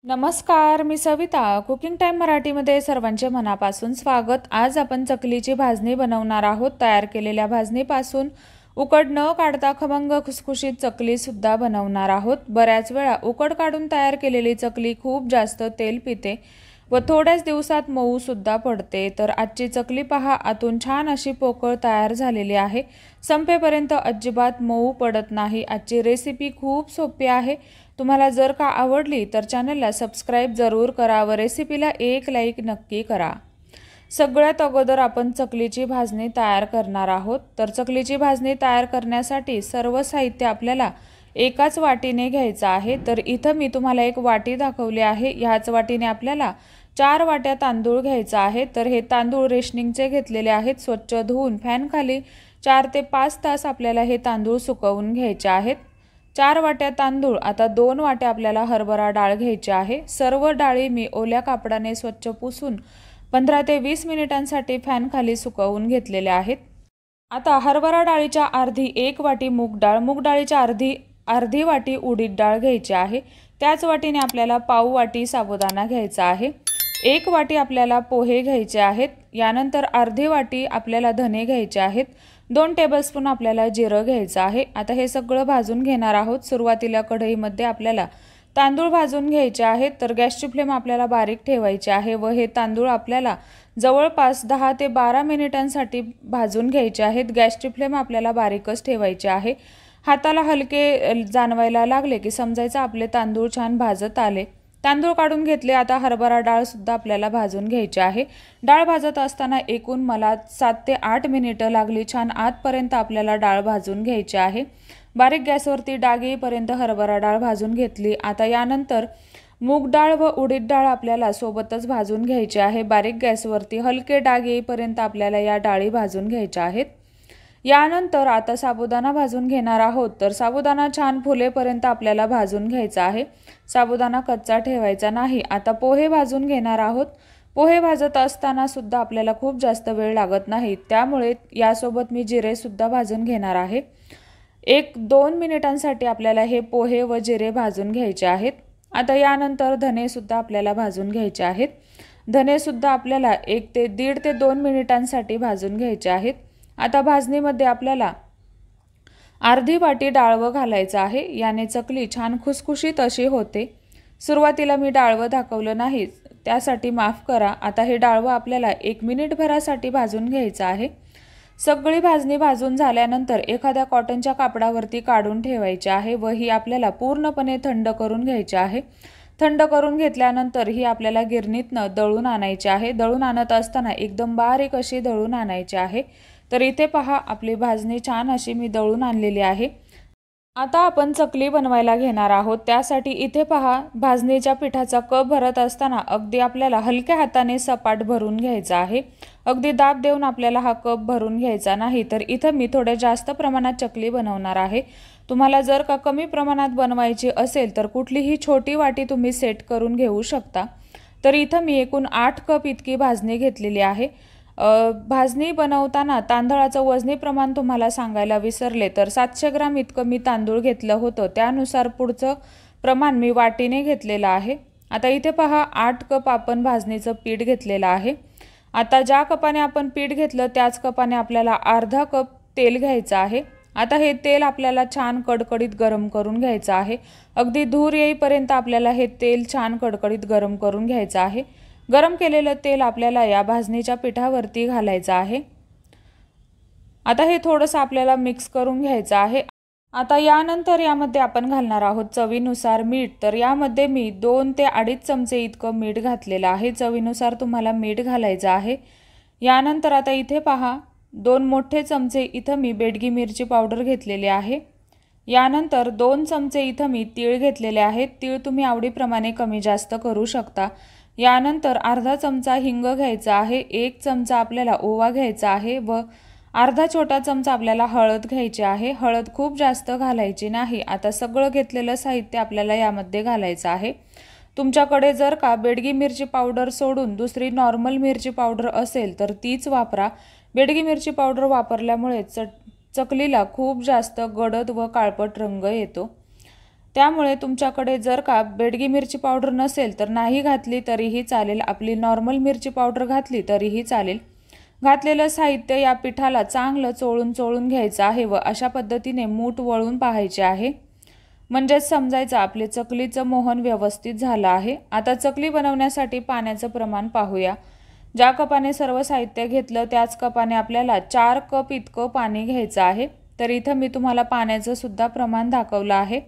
नमस्कार, मी Savita cooking time मराठीमध्ये सर्वांचे मनापासून स्वागत। आज आपण चकलीची भाजणी बनवणार आहोत। तयार केलेल्या भाजणीपासून उकड न काढता खमंग खुसखुशीत चकली सुद्धा बनवणार आहोत। बऱ्याच वेळा उकड काढून तयार केलेली चकली खूप जास्त तेल पिते व थोड्याच दिवसात मऊ सुद्धा पडते। तर आजची चकली पहा, आतून छान अशी पोकळ तयार झालेली आहे। संपेपर्यंत अजिबात मऊ पडत नाही। आजची रेसिपी खूप सोपी आहे। तुम्हाला जर का आवडली तर चॅनलला सबस्क्राइब जरूर करा व रेसिपीला एक लाईक नक्की करा। सगळ्यात अगोदर आपण चकलीची भाजणी तयार करणार आहोत। तर चकलीची भाजणी तयार करण्यासाठी सर्व साहित्य आपल्याला एकाच वाटीने घ्यायचं आहे। तर इथं मी तुम्हाला एक वाटी दाखवली आहे। ह्याच वाटीने आपल्याला 4 वाट्या तांदूळ घ्यायचा आहे। तर हे तांदूळ रेशनिंगचे घेतलेले आहेत। स्वच्छ धुवून फॅन खाली 4 ते 5 तास आपल्याला हे तांदूळ सुकवून घ्यायचे आहेत। 4 वाट्या तांदूळ। आता 2 वाट्या आपल्याला हरभरा डाळ घ्यायची आहे। सर्व डाळी मी ओल्या कापडाने स्वच्छ पुसून 15 ते 20 मिनिटांसाठी फॅन खाली सुकवून घेतलेल्या आहेत। आता हरभरा डाळीच्या अर्धी 1 वाटी मूग डाळ, मूग डाळीच्या अर्धी वाटी उडीद डाळ घ्यायची आहे। त्याच वाटीने आपल्याला पाव वाटी साबुदाणा घ्यायचा आहे। 1 वाटी आपल्याला पोहे घ्यायचे आहेत। यानंतर अर्धी वाटी आपल्याला धने घ्यायचे आहेत। 2 टेबलस्पून आपल्याला जिरं घ्यायचं आहे। आता हे सगळं भाजून घेणार आहोत। सुरुवातीला कढईमध्ये आपल्याला तांदूळ भाजून घ्यायचे आहेत। तर गॅसची फ्लेम आपल्याला बारीक ठेवायची आहे व हे तांदूळ आपल्याला जवळपास 10 ते 12 मिनिटांसाठी भाजून घ्यायचे आहेत। गॅसची फ्लेम आपल्याला बारीकच ठेवायची आहे। हाताला हलके जाणवायला लागले की समजायचं आपले तांदूळ छान भाजत आले। तांदूळ काढून घेतले। आता हरभरा डाळ सुद्धा आपल्याला भाजून घ्यायची आहे। डाळ भाजत असताना एकूण मला 7 ते 8 मिनिटं लागली। छान आतपर्यंत आपल्याला डाळ भाजून घ्यायची आहे। बारीक गॅसवरती डाग येईपर्यंत हरभरा डाळ भाजून घेतली। आता यानंतर मूग डाळ व उडीद डाळ आपल्याला सोबतच भाजून घ्यायची आहे। बारीक गॅसवरती हलके डाग येईपर्यंत आपल्याला या डाळी भाजून घ्यायच्या आहेत। यानंतर आता साबुदाणा भाजून घेणार आहोत। तर साबुदाणा छान फुलेपर्यंत आपल्याला भाजून घ्यायचा आहे। साबुदाणा कच्चा ठेवायचा नाही। आता पोहे भाजून घेणार आहोत। पोहे भाजत असताना सुद्धा आपल्याला खूप जास्त वेळ लागत नाही, त्यामुळे यासोबत मी जिरे सुद्धा भाजून घेणार आहे। 1-2 मिनिटांसाठी आपल्याला हे पोहे व जिरे भाजून घ्यायचे आहेत। आता यानंतर धने सुद्धा आपल्याला भाजून घ्यायचे आहेत। धने सुद्धा आपल्याला 1 ते 1.5 ते 2 मिनिटांसाठी भाजून घ्यायचे आहेत। आता भाजणीमध्ये आपल्याला अर्धी वाटी डाळव घालायचं आहे। याने चकली छान खुसखुशीत अशी होते। सुरुवातीला मी डाळव दाखवलं नाही, त्यासाठी माफ करा। आता हे डाळव आपल्याला 1 मिनिटभरासाठी भाजून घ्यायचं आहे। सगळी भाजणी भाजून झाल्यानंतर एखाद्या कॉटनच्या कापडावरती काढून ठेवायचे आहे व ही आपल्याला पूर्णपणे थंड करून घ्यायची आहे। थंड करून घेतल्यानंतर ही आपल्याला गिरणीतनं दळून आणायची आहे। दळून आणत असताना एकदम बारीक अशी दळून आणायची आहे। तर इथे पहा, आपली भाजणी छान अशी मी दळून आणलेली आहे। आता आपण चकली बनवायला घेणार आहोत। त्यासाठी इथे पहा, भाजणीच्या पिठाचा कप भरत असताना अगदी आपल्याला हलक्या हाताने सपाट भरून घ्यायचा आहे। अगदी दाब देऊन आपल्याला हा कप भरून घ्यायचा नाही। तर इथं मी थोड्या जास्त प्रमाणात चकली बनवणार आहे। तुम्हाला जर का कमी प्रमाणात बनवायची असेल तर कुठलीही छोटी वाटी तुम्ही सेट करून घेऊ शकता। तर इथं मी एकूण 8 कप इतकी भाजणी घेतलेली आहे। भाजणी बनवताना तांदळाचं वजनी प्रमाण तुम्हाला सांगायला विसरले, तर 700 ग्राम इतकं मी तांदूळ घेतलं होतं। त्यानुसार पुढचं प्रमाण मी वाटीने घेतलेलं आहे। आता इथे पहा, 8 कप आपण भाजणीचं पीठ घेतलेलं आहे। आता ज्या कपाने आपण पीठ घेतलं त्याच कपाने आपल्याला अर्धा कप तेल घ्यायचं आहे। आता हे तेल आपल्याला छान कडकडीत गरम करून घ्यायचं आहे। अगदी धूर येईपर्यंत आपल्याला हे तेल छान कडकडीत गरम करून घ्यायचं आहे। गरम केलेलं तेल आपल्याला या भाजणीच्या पिठावरती घालायचं आहे। आता हे थोडंसं आपल्याला मिक्स करून घ्यायचं आहे। आता यानंतर यामध्ये आपण घालणार आहोत चवीनुसार मीठ। तर यामध्ये मी 2 ते 2.5 चमचे इतकं मीठ घातलेलं आहे। चवीनुसार तुम्हाला मीठ घालायचं आहे। यानंतर आता इथे पहा, 2 मोठे चमचे इथं मी बेडगी मिरची पावडर घेतलेली आहे। यानंतर 2 चमचे इथं मी तीळ घेतलेले आहेत। तीळ तुम्ही आवडीप्रमाणे कमी जास्त करू शकता। यानंतर अर्धा चमचा हिंग घ्यायचा आहे। 1 चमचा आपल्याला ओवा घ्यायचा आहे व अर्धा छोटा चमचा आपल्याला हळद घ्यायची आहे। हळद खूप जास्त घालायची नाही। आता सगळं घेतलेलं साहित्य आपल्याला यामध्ये घालायचं आहे। तुमच्याकडे जर का बेडगी मिरची पावडर सोडून दुसरी नॉर्मल मिरची पावडर असेल तर तीच वापरा। बेडगी मिरची पावडर वापरल्यामुळे चकलीला खूप जास्त गडद व काळपट रंग येतो। त्यामुळे तुमच्याकडे जर का बेडगी मिरची पावडर नसेल तर नाही घातली तरीही चालेल, आपली नॉर्मल मिरची पावडर घातली तरीही चालेल। घातलेलं साहित्य या पिठाला चांगलं चोळून घ्यायचं आहे व अशा पद्धतीने मूठ वळून पाहायचे आहे, म्हणजेच समजायचं आपले चकलीचं मोहन व्यवस्थित झालं आहे। आता चकली बनवण्यासाठी पाण्याचं प्रमाण पाहूया। ज्या कपाने सर्व साहित्य घेतलं त्याच कपाने आपल्याला 4 कप इतकं पाणी घ्यायचं आहे। तर इथं मी तुम्हाला पाण्याचं सुद्धा प्रमाण दाखवलं आहे।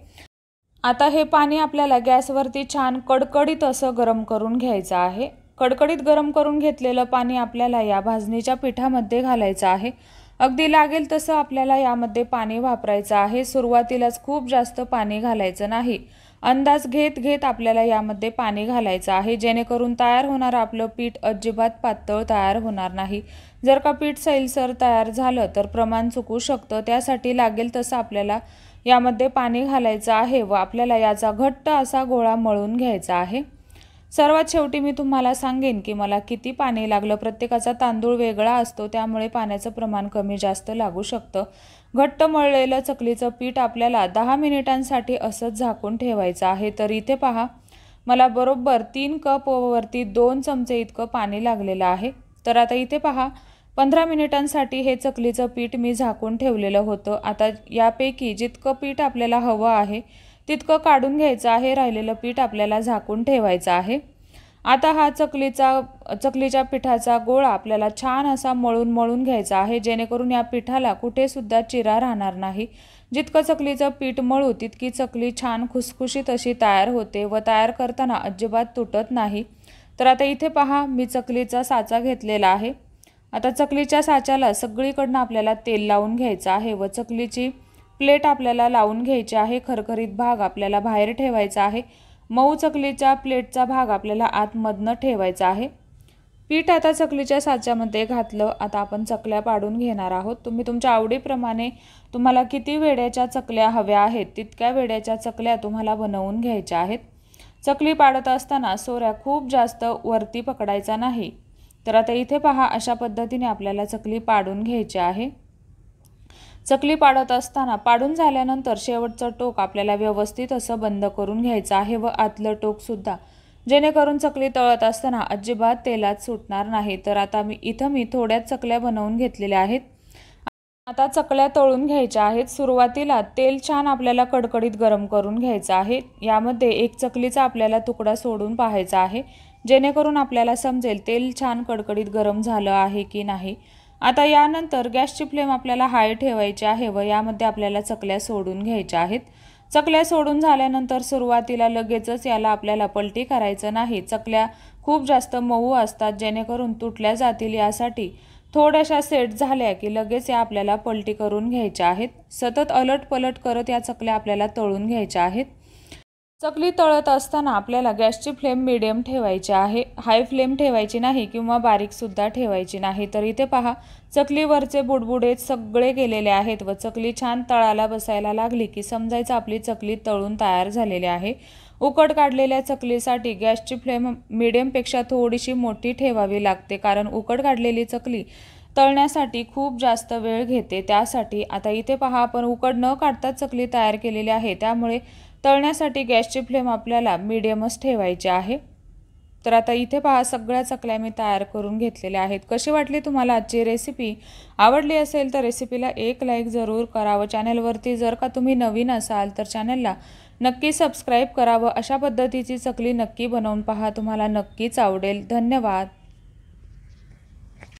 आता हे पाणी आपल्याला गॅसवरती छान कडकडीत असं गरम करून घ्यायचं आहे। कडकडीत गरम करून घेतलेलं पाणी आपल्याला या भाजणीच्या पिठामध्ये घालायचं आहे। अगदी लागेल तसं आपल्याला यामध्ये पाणी वापरायचं आहे। सुरुवातीलाच खूप जास्त पाणी घालायचं नाही, अंदाज घेत आपल्याला यामध्ये पाणी घालायचं आहे, जेणेकरून तयार होणार आपलं पीठ अजिबात पातळ तयार होणार नाही। जर का पीठ सैलसर तयार झालं तर प्रमाण चुकू शकतं, त्यासाठी लागेल तसं आपल्याला यामध्ये पाणी घालायचं आहे व आपल्याला याचा घट्ट असा गोळा मळून घ्यायचा आहे। सर्वात शेवटी मी तुम्हाला सांगेन की मला किती पाणी लागलं, प्रत्येकाचा तांदूळ वेगळा असतो त्यामुळे पाण्याचं प्रमाण कमी जास्त लागू शकतं। घट्ट मळलेलं चकलीचं पीठ आपल्याला 10 मिनिटांसाठी असंच झाकून ठेवायचं आहे। तर इथे पहा, मला बरोबर 3 कप वरती 2 चमचे इतकं पाणी लागलेलं आहे। तर आता इथे पहा, 15 मिनिटांसाठी हे चकलीचं पीठ मी झाकून ठेवलेलं होतं। आता यापैकी जितकं पीठ आपल्याला हवं आहे तितकं काढून घ्यायचं आहे, राहिलेलं पीठ आपल्याला झाकून ठेवायचं आहे। आता हा चकलीच्या पिठाचा गोळा आपल्याला छान असा मळून घ्यायचा आहे, जेणेकरून या पिठाला कुठे सुद्धा चिरा राहणार नाही। जितकं चकलीचं पीठ मळू तितकी चकली छान खुसखुशीत अशी तयार होते व तयार करताना अजिबात तुटत नाही। तर आता इथे पहा, मी चकलीचा साचा घेतलेला आहे। आता चकलीच्या साच्याला सगळीकडनं आपल्याला तेल लावून घ्यायचं आहे व चकलीची प्लेट आपल्याला लावून घ्यायची आहे। खरखरीत भाग आपल्याला बाहेर ठेवायचा आहे, मऊ चकलीच्या प्लेटचा भाग आपल्याला आतमधनं ठेवायचा आहे। पीठ आता चकलीच्या साच्यामध्ये घातलं। आता आपण चकल्या पाडून घेणार आहोत। तुम्ही तुमच्या आवडीप्रमाणे तुम्हाला किती वेड्याच्या चकल्या हव्या आहेत तितक्या वेड्याच्या चकल्या तुम्हाला बनवून घ्यायच्या आहेत। चकली पाडत असताना सोऱ्या खूप जास्त वरती पकडायचा नाही। तर आता इथे पहा, अशा पद्धतीने आपल्याला चकली पाडून घ्यायची आहे। चकली पाडत असताना पाडून झाल्यानंतर शेवटचं टोक आपल्याला व्यवस्थित असं बंद करून घ्यायचं आहे व आतलं टोक सुद्धा, जेणेकरून चकली तळत असताना अजिबात तेलात सुटणार नाही। तर आता मी थोड्याच चकल्या बनवून घेतलेल्या आहेत। आता चकल्या तळून घ्यायच्या आहेत। सुरुवातीला तेल छान आपल्याला कडकडीत गरम करून घ्यायचं आहे। यामध्ये एक चकलीचा आपल्याला तुकडा सोडून पाहायचा आहे, जेणेकरून आपल्याला समजेल तेल छान कडकडीत गरम झालं आहे की नाही। आता यानंतर गॅसची फ्लेम आपल्याला हाय ठेवायची आहे व यामध्ये आपल्याला चकल्या सोडून घ्यायच्या आहेत। चकल्या सोडून झाल्यानंतर सुरुवातीला लगेचच याला आपल्याला पलटी करायचं नाही। चकल्या खूप जास्त मऊ असतात, जेणेकरून तुटल्या जातील यासाठी थोड्याशा सेट झाल्या की लगेच या आपल्याला पलटी करून घ्यायच्या आहेत। सतत अलट पलट करत या चकल्या आपल्याला तळून घ्यायच्या आहेत। चकली तळत असताना आपल्याला गॅसची फ्लेम मीडियम ठेवायची आहे, हाय फ्लेम ठेवायची नाही किंवा बारीक सुद्धा ठेवायची नाही। तर इथे पहा, चकलीवरचे बुडबुडे सगळे गेलेले आहेत व चकली छान तळाला बसायला लागली की समजायचं आपली चकली तळून तयार झालेली आहे। उकड काढलेल्या चकलीसाठी गॅसची फ्लेम मीडियमपेक्षा थोडीशी मोठी ठेवावी लागते, कारण उकड काढलेली चकली तळण्यासाठी खूप जास्त वेळ घेते। त्यासाठी आता इथे पहा, आपण उकड न काढता चकली तयार केलेली आहे, त्यामुळे तळण्यासाठी गॅसची फ्लेम आपल्याला मीडियमच ठेवायची आहे। तर आता इथे पहा, सगळ्या चकल्या मी तयार करून घेतलेल्या आहेत। कशी वाटली तुम्हाला आजची रेसिपी? आवडली असेल तर रेसिपीला एक लाईक जरूर करावं। चॅनलवरती जर का तुम्ही नवीन असाल तर चॅनलला नक्की सबस्क्राईब करावं। अशा पद्धतीची चकली नक्की बनवून पहा, तुम्हाला नक्कीच आवडेल। धन्यवाद।